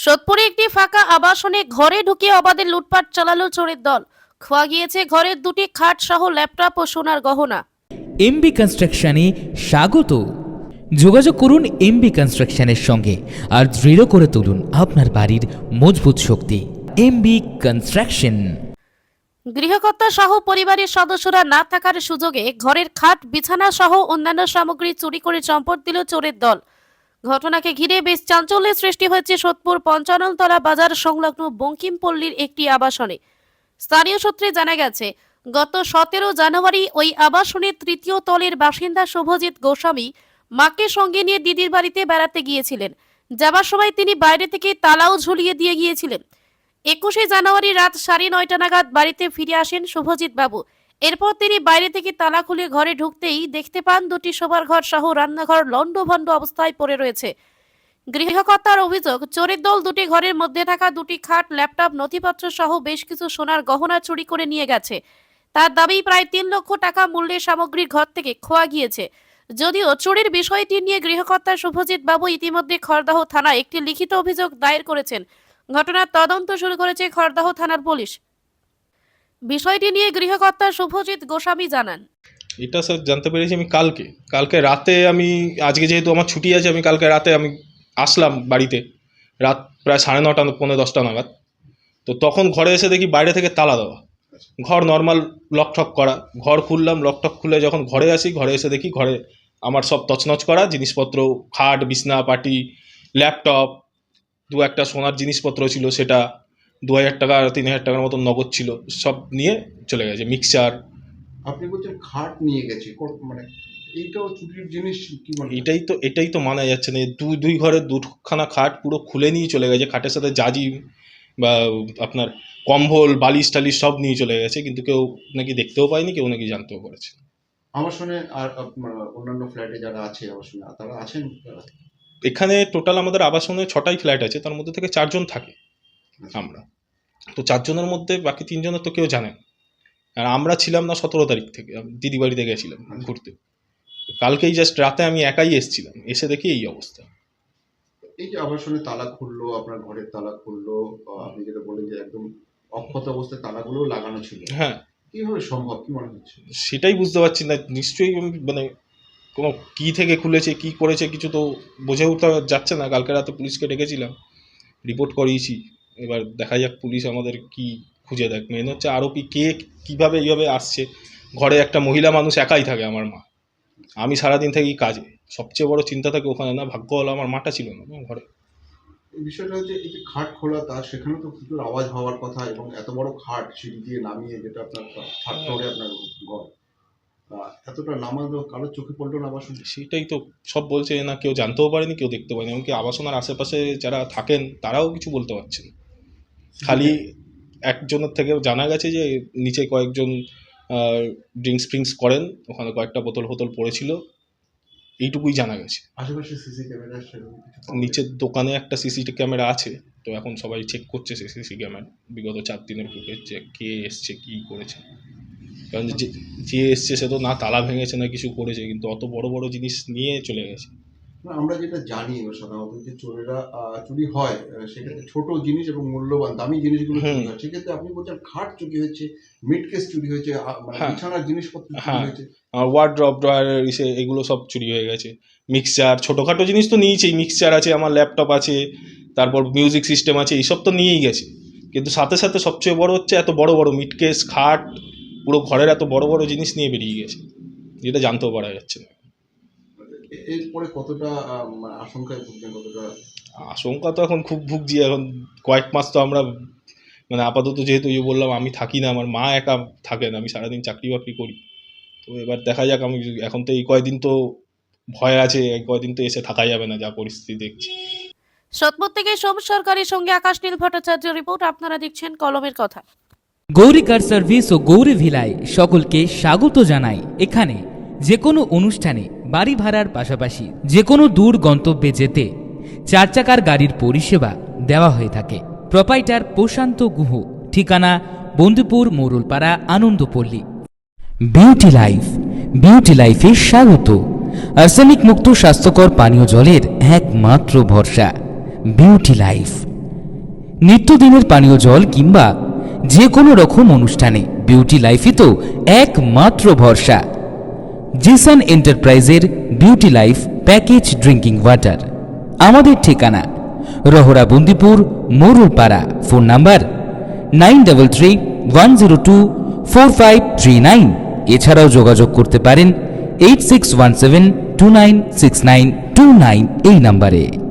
সোদপুরে একটি ফাঁকা আবাসনে ঘরে ঢুকে অবাধে লুটপাট চালালো চোরের দল। খোয়া গিয়েছে ঘরের দুটি খাট সহ ল্যাপটপ ও সোনার গহনা। এমবি কনস্ট্রাকশনে স্বাগত। যোগাযোগ করুন এমবি কনস্ট্রাকশনের সঙ্গে আর দৃঢ় করে তুলুন আপনার বাড়ির মজবুত শক্তি। MB construction. গৃহকর্তা সহ পরিবারের সদস্যরা না থাকার সুযোগে ঘরের খাট, বিছানা সহ অন্যান্য সামগ্রী চুরি করে চম্পট দিল চোরের দল। ঘটনাকে ঘিরে বেশ চাঞ্চল্যের সৃষ্টি হয়েছে সোদপুর পঞ্চাননতলা বাজার সংলগ্ন বঙ্কিমপল্লীর একটি আবাসনে। স্থানীয় সূত্রে জানা গেছে, গত 17 জানুয়ারি ওই আবাসনের তৃতীয় তলের বাসিন্দা শুভজিৎ গোস্বামী মাকে সঙ্গে নিয়ে দিদির বাড়িতে বেড়াতে গিয়েছিলেন। যাবার সময় তিনি বাইরে থেকে তালাও ঝুলিয়ে দিয়ে গিয়েছিলেন। 21 জানুয়ারি রাত 9:30 নাগাদ বাড়িতে ফিরে আসেন শুভজিৎ বাবু। এরপর তিনি বাইরে থেকে তালা খুলে ঘরে ঢুকতেই দেখতে পান দুটি শোবার ঘর সহ রান্নাঘর লণ্ডভণ্ড অবস্থায় পড়ে রয়েছে। গৃহকর্তার অভিযোগ, চোরের দল দুটি ঘরের মধ্যে থাকা দুটি খাট, ল্যাপটপ, নথিপত্র সহ বেশ কিছু সোনার গহনা চুরি করে নিয়ে গেছে। তার দাবি, প্রায় 3 লক্ষ টাকা মূল্যের সামগ্রী ঘর থেকে খোয়া গিয়েছে। যদিও চুরির বিষয়টি নিয়ে গৃহকর্তা শুভজিৎ বাবু ইতিমধ্যে খড়দাহ থানায় একটি লিখিত অভিযোগ দায়ের করেছেন। ঘটনার তদন্ত শুরু করেছে খড়দাহ থানার পুলিশ। বিষয়টি নিয়ে গৃহকর্তা শুভজিৎ গোস্বামী জানান, এটা স্যার জানতে পেরেছি আমি কালকে রাতে, আমি আজকে যেহেতু আমার ছুটি আছে, আমি কালকে রাতে আমি আসলাম বাড়িতে রাত প্রায় 9:30 পৌনে 10টা নাগাদ। তো তখন ঘরে এসে দেখি বাইরে থেকে তালা দেওয়া, ঘর নর্মাল লকঠক করা। ঘর খুললাম, লকঠক খুলে যখন ঘরে আসি, ঘরে এসে দেখি ঘরে আমার সব তছনছ করা জিনিসপত্র, খাট, বিছনা, পাটি, ল্যাপটপ, 2-1টা সোনার জিনিসপত্র ছিল, সেটা 2000 টাকা 3000 টাকার মতন নগদ ছিল, সব নিয়ে চলে গেছে। মিক্সচার। আপনি বলছেন খাট নিয়ে গেছে, মানে এইটাও চুরির জিনিস কি মানে? এটাই তো মানা যাচ্ছে না। দুই ঘরের দুখানা খাট পুরো খুলে নিয়ে চলে গেছে। খাটের সাথে জাজিম বা আপনার কম্বল, বালিশ টালিশ সব নিয়ে চলে গেছে, কিন্তু কেউ নাকি দেখতেও পায়নি, কেউ নাকি জানতেও পারেছে। আবাসনে আর অন্যান্য ফ্ল্যাটে যারা আছে আবাসনে, তারা আছেন? এখানে টোটাল আমাদের আবাসনে 6টাই ফ্ল্যাট আছে, তার মধ্যে থেকে 4 জন থাকে আমরা। তো 4 জনের মধ্যে বাকি 3 জনের তো কেউ জানে না। আর আমরা ছিলাম না 17 তারিখ থেকে, দিদি বাড়িতে গেছিলাম ঘুরতে। কালকেই জাস্ট রাতে আমি একাই এসেছিলাম, এসে দেখি এই অবস্থা। এই যে আবাসনে তালা খুললো, আপনার ঘরের তালা খুললো, আপনি যেটা বললেন যে একদম অক্ষত অবস্থায় তালাগুলো লাগানো ছিল, হ্যাঁ, কিভাবে সম্ভব, কি মনে হচ্ছে? সেটাই বুঝতে পারছি না। নিশ্চয়ই মানে কোনো কি থেকে খুলেছে, কি করেছে, কিছু তো বুঝে উঠতে যাচ্ছে না। কালকে রাতে পুলিশকে ডেকেছিলাম, রিপোর্ট করিয়েছি। এবার দেখা যাক পুলিশ আমাদের কি খুঁজে দেখ। মেন হচ্ছে আরোপি কে, কীভাবে এইভাবে আসছে। ঘরে একটা মহিলা মানুষ একাই থাকে, আমার মা। আমি সারাদিন থাকি কাজে, সবচেয়ে বড় চিন্তা থাকে ওখানে। না, ভাগ্য হলো আমার মাটা ছিল না ঘরে। এই বিষয়টা হচ্ছে, এই যে খাট খোলা, তার সেখানে তো প্রচুর আওয়াজ হওয়ার কথা, এবং এত বড় খাট সিঁড়ি দিয়ে নামিয়ে, যেটা আপনার থার্ড ফ্লোরে আপনার ঘর, এতটা নামানো কারোর চোখে পড়লো না আবাসন? সেটাই তো সব বলছে না, কেউ জানতেও পারেনি, কেউ দেখতে পারেনি। এমনকি আবাসনের আশেপাশে যারা থাকেন তারাও কিছু বলতে পারছেন। খালি একজনের থেকে জানা গেছে যে নিচে কয়েকজন ড্রিঙ্কস করেন, ওখানে কয়েকটা বোতল পড়েছিল, এইটুকুই জানা গেছে। আশেপাশে সিসি ক্যামেরা নিচের দোকানে একটা সিসিটিভি ক্যামেরা আছে, তো এখন সবাই চেক করছে সিসি ক্যামেরা, বিগত 4 দিনের ফুটেজ, যে কে এসছে, কি করেছে। কারণ যে এসছে সে তো না তালা ভেঙেছে না কিছু করেছে, কিন্তু অত বড় বড় জিনিস নিয়ে চলে গেছে। আমরা যেটা জানি সাধারণত, যে চোরেরা চুরি হয় সেক্ষেত্রে ছোট জিনিস এবং মূল্যবান দামি জিনিসগুলো চুরি হয়। সেক্ষেত্রে আপনি বলছেন খাট চুরি হয়েছে, মিড কেস চুরি হয়েছে, বিছানার জিনিসপত্র চুরি হয়েছে, ওয়ার্ড্রপ, ড্রয়ার, এগুলো সব চুরি হয়ে গেছে। মিক্সচার, ছোটোখাটো জিনিস তো নিয়েছেই। মিক্সচার আছে, আমার ল্যাপটপ আছে, তারপর মিউজিক সিস্টেম আছে, এইসব তো নিয়েই গেছে। কিন্তু সাথে সাথে সবচেয়ে বড় হচ্ছে এত বড় বড় মিড কেস, খাট, পুরো ঘরের এত বড় বড় জিনিস নিয়ে বেরিয়ে গেছে, যেটা জানতেও পারা যাচ্ছে না। এরপরে কতটা আশঙ্কায় ভুগবেন? কতটা আশঙ্কা তো এখন খুব ভুগছি। এখন কয়েক মাস তো আমরা মানে আপাতত, যেহেতু বললাম আমি থাকি না, আমার মা একা থাকেন, আমি সারাদিন চাকরি বাকরি করি। তো এবার দেখা যাক। আমি এখন তো এই কয়দিন তো ভয় আছে, এই কয়দিন তো এসে থাকা যাবে না, যা পরিস্থিতি দেখছি। সোদপুর থেকে সোম সরকারের সঙ্গে আকাশ নীল ভট্টাচার্য রিপোর্ট। আপনারা দেখছেন কলমের কথা। গৌরী কার সার্ভিস ও গৌরী ভিলায় সকলকে স্বাগত জানাই। এখানে যে কোনো অনুষ্ঠানে, বাড়ি ভাড়ার পাশাপাশি যে কোনো দূর গন্তব্যে যেতে 4 চাকার গাড়ির পরিষেবা দেওয়া হয়ে থাকে। প্রোপাইটার প্রশান্ত গুহ, ঠিকানা বন্দুপুর, মোরুলপাড়া, আনন্দপল্লী। বিউটি লাইফে স্বাগত। আর্সেনিক মুক্ত স্বাস্থ্যকর পানীয় জলের একমাত্র ভরসা বিউটি লাইফ। নিত্যদিনের পানীয় জল কিংবা যে কোনো রকম অনুষ্ঠানে বিউটি লাইফই তো একমাত্র ভরসা। জিসান এন্টারপ্রাইজের beauty life package drinking water. আমাদের ঠিকানা রহরা বন্দিপুর মোরুপাড়া। Phone number 9331024539। এছাড়াও যোগাযোগ করতে পারেন 8617296929 এই নাম্বারে।